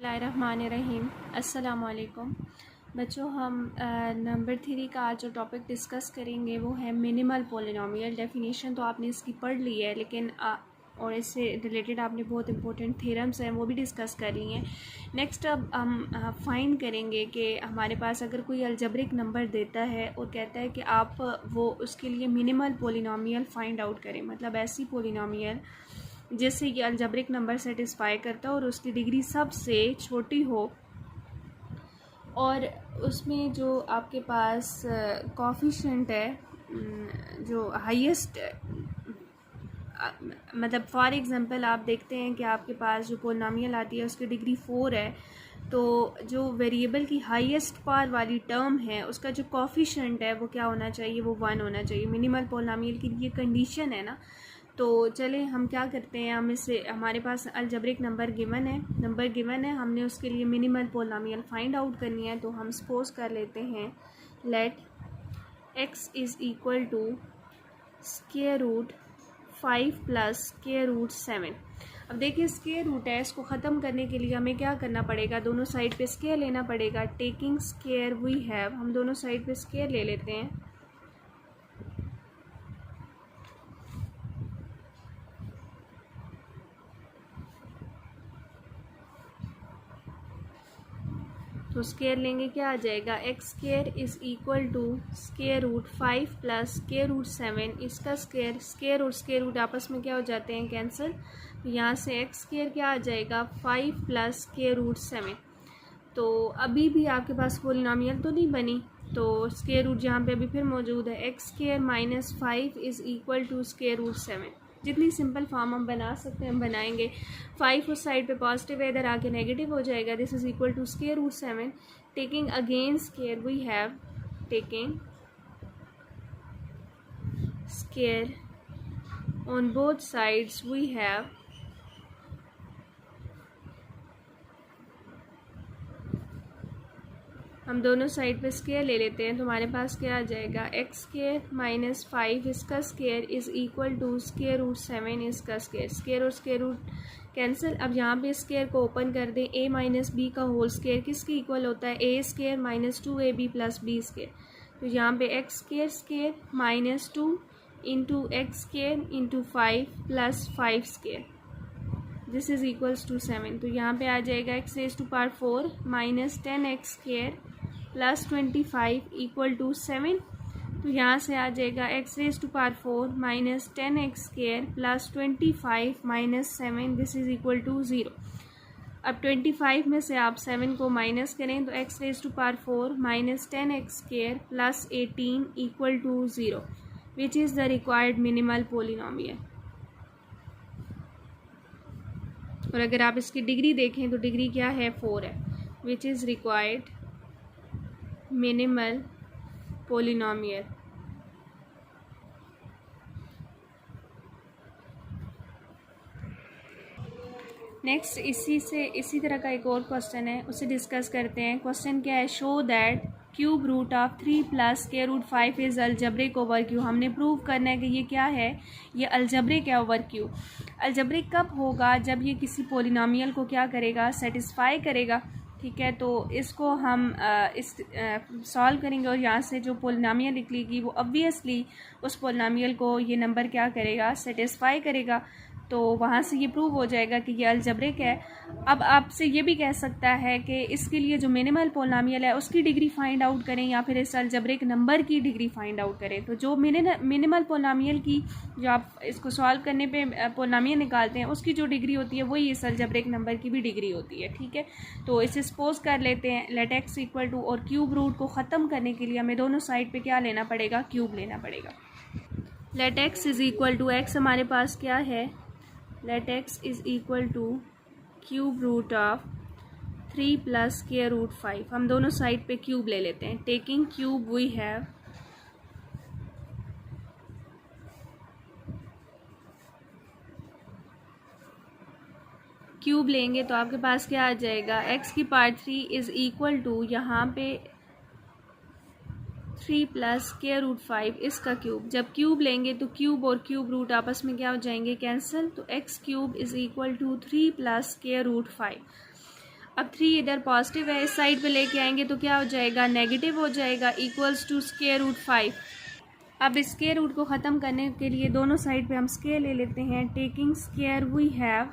बिस्मिल्लाहिर्रहमानिर्रहीम। अस्सलामुअलैकुम बच्चों, हम नंबर 3 का आज जो टॉपिक डिस्कस करेंगे वो है मिनिमल पॉलिनॉमियल। डेफिनेशन तो आपने इसकी पढ़ ली है, लेकिन और इससे रिलेटेड आपने बहुत इंपॉर्टेंट थ्योरम्स हैं वो भी डिस्कस कर ली हैं। नेक्स्ट अब हम फाइंड करेंगे कि हमारे पास अगर कोई अलजब्रिक नंबर देता है और कहता है कि आप वो उसके लिए मिनिमल पॉलिनॉमियल फाइंड आउट करें, मतलब ऐसी पॉलिनॉमियल जिससे ये अलजब्रिक नंबर सेटिस्फाई करता हो और उसकी डिग्री सबसे छोटी हो, और उसमें जो आपके पास कोफिशिएंट है जो हाईएस्ट, मतलब फॉर एग्ज़ाम्पल आप देखते हैं कि आपके पास जो पोलिनोमियल आती है उसकी डिग्री 4 है, तो जो वेरिएबल की हाईएस्ट पावर वाली टर्म है उसका जो कोफिशिएंट है वो क्या होना चाहिए, वो 1 होना चाहिए। मिनिमल पोलिनोमियल की ये कंडीशन है ना। तो चले हम क्या करते हैं, हम इससे हमारे पास अलजब्रिक नंबर गिवन है, हमने उसके लिए मिनिमल पोलिनोमियल फाइंड आउट करनी है। तो हम सपोज कर लेते हैं let x is equal to square root 5 plus square root 7। अब देखिए स्क्वायर रूट है, इसको ख़त्म करने के लिए हमें क्या करना पड़ेगा, दोनों साइड पे स्क्वायर लेना पड़ेगा। टेकिंग स्क्वायर वी हैव, हम दोनों साइड पे स्क्वायर ले लेते हैं। तो स्क्वायर लेंगे क्या आ जाएगा, x square is equal to square root 5 plus square root 7। इसका स्क्वायर और स्क्वायर रूट आपस में क्या हो जाते हैं, कैंसिल। तो यहाँ से एक्स स्क्वायर क्या आ जाएगा, 5 प्लस स्क्वायर रूट 7। तो अभी भी आपके पास पॉलिनॉमियल तो नहीं बनी, तो स्क्वायर रूट यहाँ पे अभी फिर मौजूद है। X square minus 5 is equal to square root 7। जितनी सिंपल फॉर्म हम बना सकते हैं हम बनाएंगे। 5 उस साइड पे पॉजिटिव है, इधर आके नेगेटिव हो जाएगा। This is equal to square root 7। Taking again square we have taking square on both sides we have हम दोनों साइड पे स्क्वायर ले लेते हैं। तो हमारे पास क्या आ जाएगा, एक्स स्क्वायर माइनस 5 इसका square is equal to square root 7 इसका स्क्वायर। स्क्वायर और स्क्वायर रूट कैंसिल। अब यहाँ पे स्क्वायर को ओपन कर दें, a माइनस बी का होल स्क्वायर किसके इक्वल होता है, a square minus 2ab plus B square. तो यहाँ पे x square square minus 2 into x square into 5 plus 5 square, this is equals to 7। तो यहाँ पे आ जाएगा x raise to power 4 minus 10x square plus 25 equal to 7। तो यहाँ से आ जाएगा x raise to power 4 minus 10x square plus 25 minus 7, this is equal to 0। अब 25 में से आप 7 को माइनस करें तो x raise to power 4 minus 10x square plus 18 equal to 0, which is the required minimal polynomial. और अगर आप इसकी डिग्री देखें तो डिग्री क्या है, 4 है, which is required minimal polynomial. Next इसी तरह का एक और क्वेश्चन है, उसे डिस्कस करते हैं। क्वेश्चन क्या है, show that cube root of 3 plus square root 5 is algebraic over Q. हमने प्रूव करना है कि ये क्या है, ये अलजब्रिक है ओवर क्यू। अलजब्रिक कब होगा, जब ये किसी पोलिनोमियल को क्या करेगा, सेटिस्फाई करेगा। ठीक है, तो इसको हम सॉल्व करेंगे और यहाँ से जो पोलिनोमियल निकलेगी वो ऑब्वियसली उस पोलिनोमियल को ये नंबर क्या करेगा, सेटिस्फाई करेगा। तो वहाँ से ये प्रूव हो जाएगा कि ये अलजब्रिक है। अब आपसे ये भी कह सकता है कि इसके लिए जो मिनिमल पोलिनोमियल है उसकी डिग्री फाइंड आउट करें या फिर इस अलजब्रिक नंबर की डिग्री फाइंड आउट करें। तो जो मिनिमल पोलिनोमियल की जो आप इसको सॉल्व करने पे पोलिनोमियल निकालते हैं उसकी जो डिग्री होती है वही इस अलजब्रिक नंबर की भी डिग्री होती है। ठीक है, तो इसे सपोज कर लेते हैं लेट एक्स इक्वल टू, और क्यूब रूट को ख़त्म करने के लिए हमें दोनों साइड पे क्या लेना पड़ेगा, क्यूब लेना पड़ेगा। Let x is equal to, x हमारे पास क्या है, let x is equal to cube root of 3 plus square root 5। हम दोनों साइड पे क्यूब ले लेते हैं। Taking cube we have cube लेंगे तो आपके पास क्या आ जाएगा, एक्स की पावर 3 इज़ इक्वल टू यहाँ पे 3 प्लस स्क्वायर रूट 5 इसका क्यूब। जब क्यूब लेंगे तो क्यूब और क्यूब रूट आपस में क्या हो जाएंगे, कैंसिल। तो x cube is equal to 3 plus square root 5। अब 3 इधर पॉजिटिव है, इस साइड पे लेके आएंगे तो क्या हो जाएगा, नेगेटिव हो जाएगा, इक्वल्स टू स्क्वायर रूट 5। अब स्क्वायर रूट को ख़त्म करने के लिए दोनों साइड पे हम स्क्वायर ले लेते हैं। टेकिंग स्क्वायर वी हैव,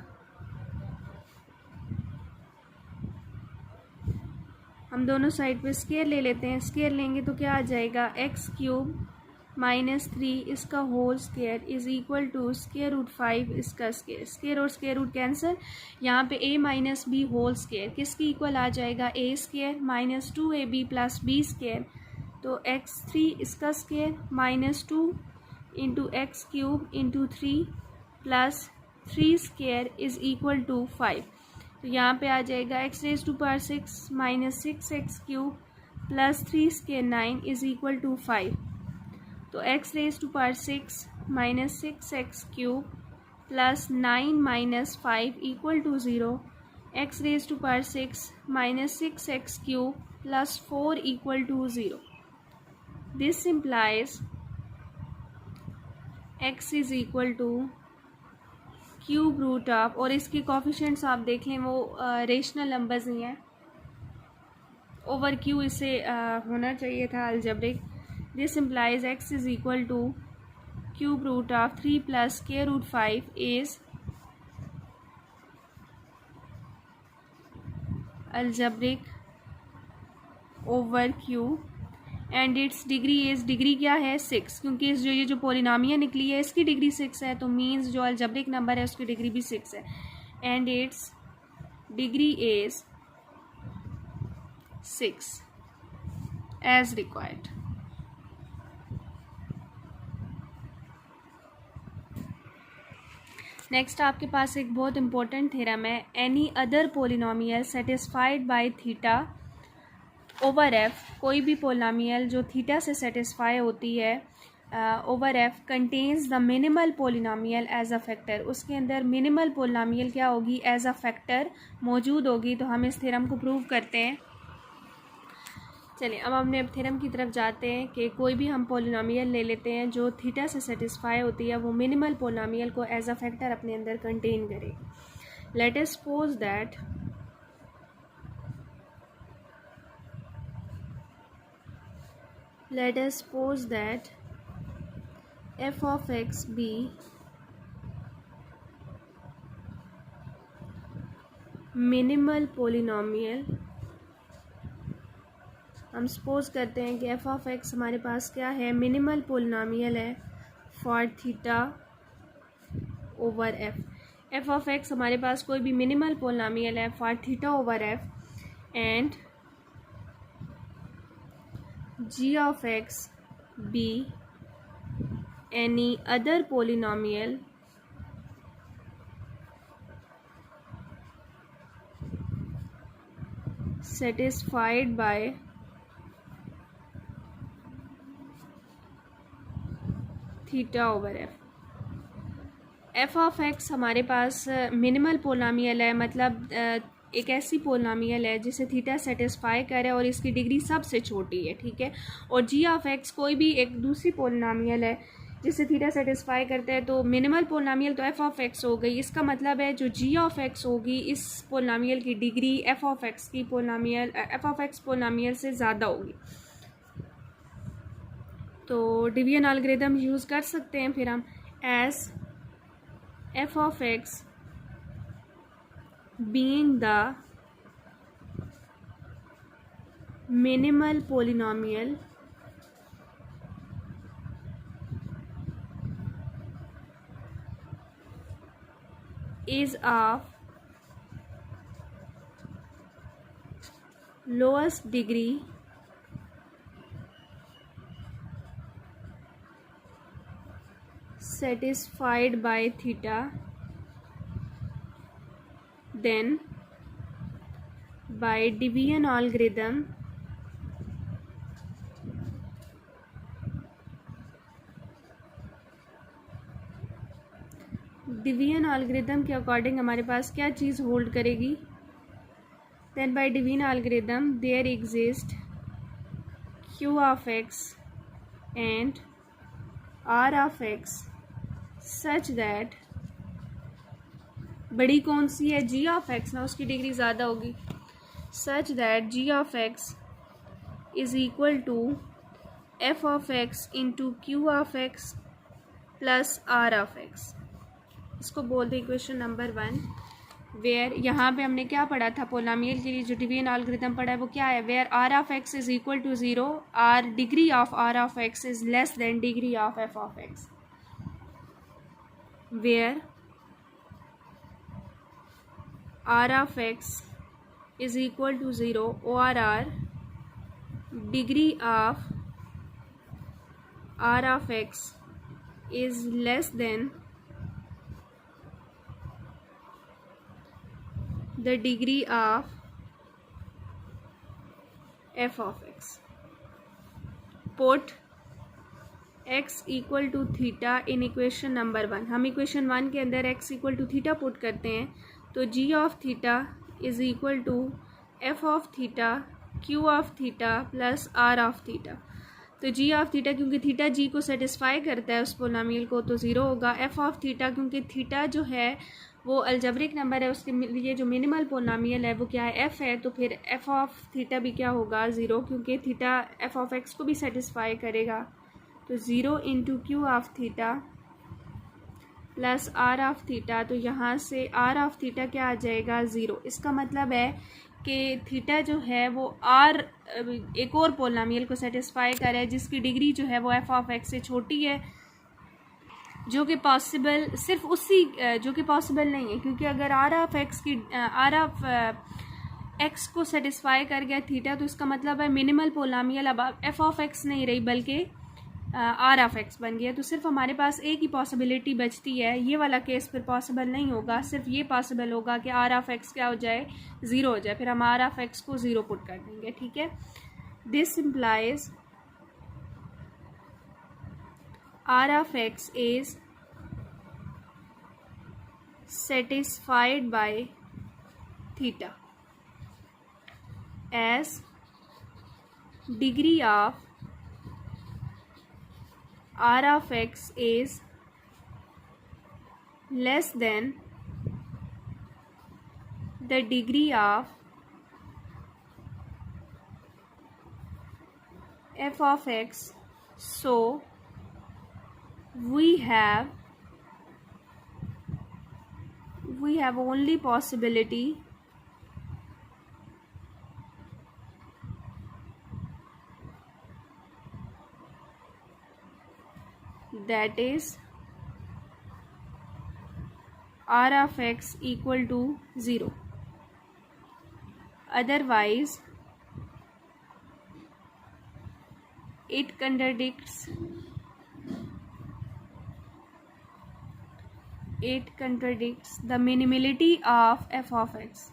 हम दोनों साइड पे स्क्वायर ले लेते हैं। स्क्वायर लेंगे तो क्या आ जाएगा, एक्स क्यूब माइनस 3 इसका होल square is equal to square root 5 इसका स्क्वायर। स्क्वायर और स्क्वायर रूट कैंसिल, यहाँ पे a minus B whole square किसकी इक्वल आ जाएगा, a square minus 2ab plus b square. तो x3 इसका square minus 2 into x cube into 3 plus 3 square is equal to 5। तो यहाँ पे आ जाएगा x raise to power 6 minus 6x cube plus 3 square 9 is equal to 5। तो x raise to power 6 minus 6x cube plus 9 minus 5 equal to 0। x raise to power 6 minus 6x cube plus 4 equal to 0। This implies x is equal to cube root of, और इसके coefficients आप देख लें वो rational numbers ही हैं, over Q इसे होना चाहिए था algebraic. This implies x is equal to cube root of 3 plus square root 5 is algebraic over Q and its degree is, degree क्या है 6, क्योंकि इस ये जो पोलिनोमियल निकली है इसकी डिग्री 6 है, तो मीन्स जो अलजेब्रिक नंबर है उसकी डिग्री भी 6 है। And its degree is 6 as required. Next आपके पास एक बहुत इंपॉर्टेंट थ्योरम है, any other polynomial satisfied by theta over F, कोई भी पोलिनोमियल जो थीटा से सेटिस्फाई होती है over F contains the minimal polynomial as a factor, उसके अंदर मिनिमल पोलिनोमियल क्या होगी, एज अ फैक्टर मौजूद होगी। तो हम इस थ्योरम को प्रूव करते हैं। चलिए अब हमने थ्योरम की तरफ जाते हैं कि कोई भी हम पोलिनोमियल ले लेते हैं जो थीटा से सेटिस्फाई होती है, वो मिनिमल पोलिनोमियल को एज अ फैक्टर अपने अंदर कंटेन करे। Let us suppose that f of x be minimal polynomial. हम सपोज करते हैं कि f of x हमारे पास क्या है, मिनिमल पोलिनोमियल है for theta over f of x हमारे पास कोई भी मिनिमल पोलिनोमियल है for theta over f and g of x be any other polynomial satisfied by theta over F of x हमारे पास मिनिमल पोलिनोमियल है, मतलब एक ऐसी पोलिनोमियल है जिसे थीटा सेटिस्फाई करे और इसकी डिग्री सबसे छोटी है, ठीक है। और जी ऑफ एक्स कोई भी एक दूसरी पोलिनोमियल है जिसे थीटा सेटिस्फाई करते हैं, तो मिनिमल पोलिनोमियल तो एफ ऑफ एक्स हो गई। इसका मतलब है जो जी ऑफ एक्स होगी इस पोलिनोमियल की degree F of x polynomial से ज़्यादा होगी। तो डिवीजन एल्गोरिथम यूज़ कर सकते हैं फिर हम, as f of x being the minimal polynomial is of lowest degree satisfied by theta, then by division algorithm के अकॉर्डिंग हमारे पास क्या चीज़ होल्ड करेगी, then by division algorithm there exist q of x and r of x such that, बड़ी कौन सी है, g of x ना, उसकी डिग्री ज़्यादा होगी। such that g of x is equal to f of x into q of x plus r of x। इसको बोलते equation number 1, where यहाँ पे हमने क्या पढ़ा था पोलिनोमियल के लिए जो डिवीजन एल्गोरिथम पढ़ा है वो क्या है, where r of x is equal to 0, r degree of r of x is less than degree of F of x. Where r of x is equal to 0 or degree of r of x is less than the degree of f of x। put x equal to theta in equation number 1। हम equation 1 के अंदर x equal to theta put करते हैं तो g of theta is equal to F of theta q of theta plus r of theta. तो g of theta क्योंकि theta g को satisfy करता है उस पोलिनोमियल को तो 0 होगा। एफ ऑफ थीटा क्योंकि थीटा जो है वो अलजेब्रिक नंबर है उसके लिए जो मिनिमल पोलिनोमियल है वो क्या है, एफ है, तो फिर एफ ऑफ थीटा भी क्या होगा 0 क्योंकि थीटा एफ ऑफ एक्स को भी सेटिस्फाई करेगा। तो 0 into Q of theta plus r of theta, तो यहाँ से आर ऑफ थीटा क्या आ जाएगा 0। इसका मतलब है कि थीटा जो है वो आर एक और पोलिनोमियल को सेटिस्फाई कर रहा है जिसकी डिग्री जो है वो एफ ऑफ एक्स से छोटी है, जो कि पॉसिबल सिर्फ उसी जो कि पॉसिबल नहीं है क्योंकि अगर आर ऑफ एक्स की आर ऑफ एक्स को सेटिस्फाई कर गया थीटा तो इसका मतलब है मिनिमल पोलिनोमियल अब एफ ऑफ एक्स नहीं रही बल्कि आर ऑफ एक्स बन गया। तो सिर्फ हमारे पास एक ही पॉसिबिलिटी बचती है, ये वाला केस फिर पॉसिबल नहीं होगा, सिर्फ ये पॉसिबल होगा कि आर ऑफ एक्स क्या हो जाए 0 हो जाए, फिर हम आर ऑफ एक्स को 0 पुट कर देंगे। ठीक है, this implies r of x is satisfied by theta as degree of r of x is less than the degree of f of x, so we have only possibility that is r of x equal to 0, otherwise it contradicts the minimality of f of x।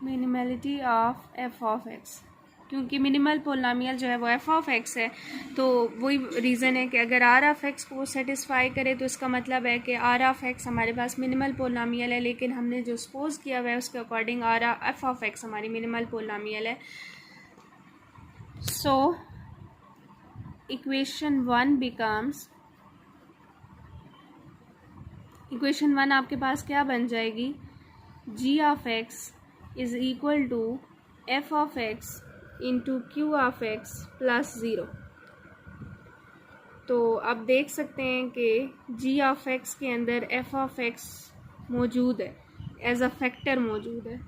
Minimality of F of X, क्योंकि minimal polynomial जो है वो F of x है, तो वही reason है कि अगर आर ऑफ एक्स को सेटिस्फाई करे तो इसका मतलब है कि आर ऑफ एक्स हमारे पास मिनिमल पोलिनोमियल है, लेकिन हमने जो सपोज किया हुआ है उसके according R F of x हमारी मिनिमल पोलिनोमियल है। सो इक्वेशन 1 बिकम्स, इक्वेशन 1 आपके पास क्या बन जाएगी, G of x is equal to F of X into Q of X plus 0। तो आप देख सकते हैं कि जी ऑफ एक्स के अंदर एफ ऑफ एक्स मौजूद है, एज अ फैक्टर मौजूद है।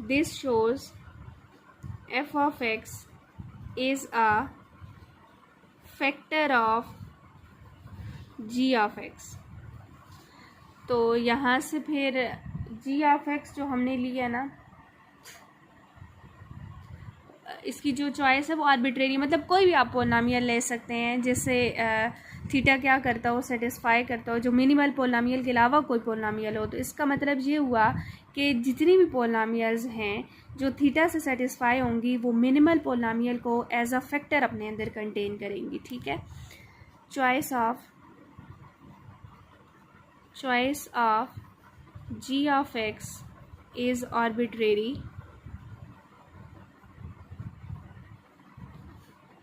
This shows f of x is a factor of g of x. तो यहाँ से फिर जी ऑफ एक्स जो हमने लिया ना, इसकी जो चॉइस है वो आर्बिट्रेरी, मतलब कोई भी आप पोलिनोमियल ले सकते हैं जैसे थीटा क्या करता हो, सेटिस्फाई करता हो, जो मिनिमल पोलिनोमियल के अलावा कोई पोलिनोमियल हो। तो इसका मतलब ये हुआ कि जितनी भी पोलिनोमियल्स हैं जो थीटा से सेटिस्फाई होंगी वो मिनिमल पोलिनोमियल को एज अ फैक्टर अपने अंदर कंटेन करेंगी। ठीक है, choice of g of x is arbitrary,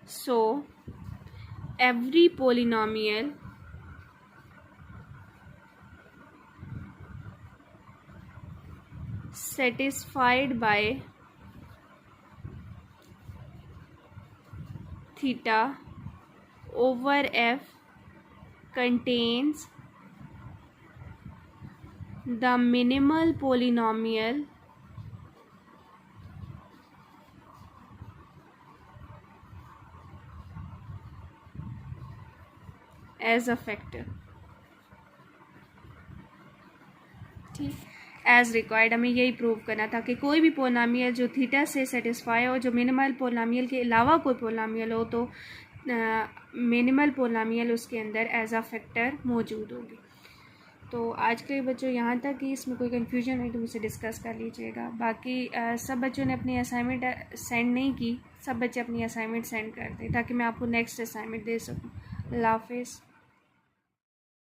so every polynomial satisfied by theta over f contains the minimal polynomial as a factor। ठीक, एज रिक्वायर्ड हमें यही प्रूव करना था कि कोई भी पोलिनोमियल जो थीटा से सेटिस्फाई हो, जो मिनिमल पोलिनोमियल के अलावा कोई पोलिनोमियल हो, तो मिनिमल पोलिनोमियल उसके अंदर एज अ फैक्टर मौजूद होगी। तो आज के बच्चों यहाँ तक कि इसमें कोई कन्फ्यूजन है तो मुझसे डिस्कस कर लीजिएगा। बाकी सब बच्चों ने अपनी असाइनमेंट सेंड नहीं की, सब बच्चे अपनी असाइनमेंट सेंड कर दें ताकि मैं आपको नेक्स्ट असाइनमेंट दे सकूँ। अल्लाह हाफिज़।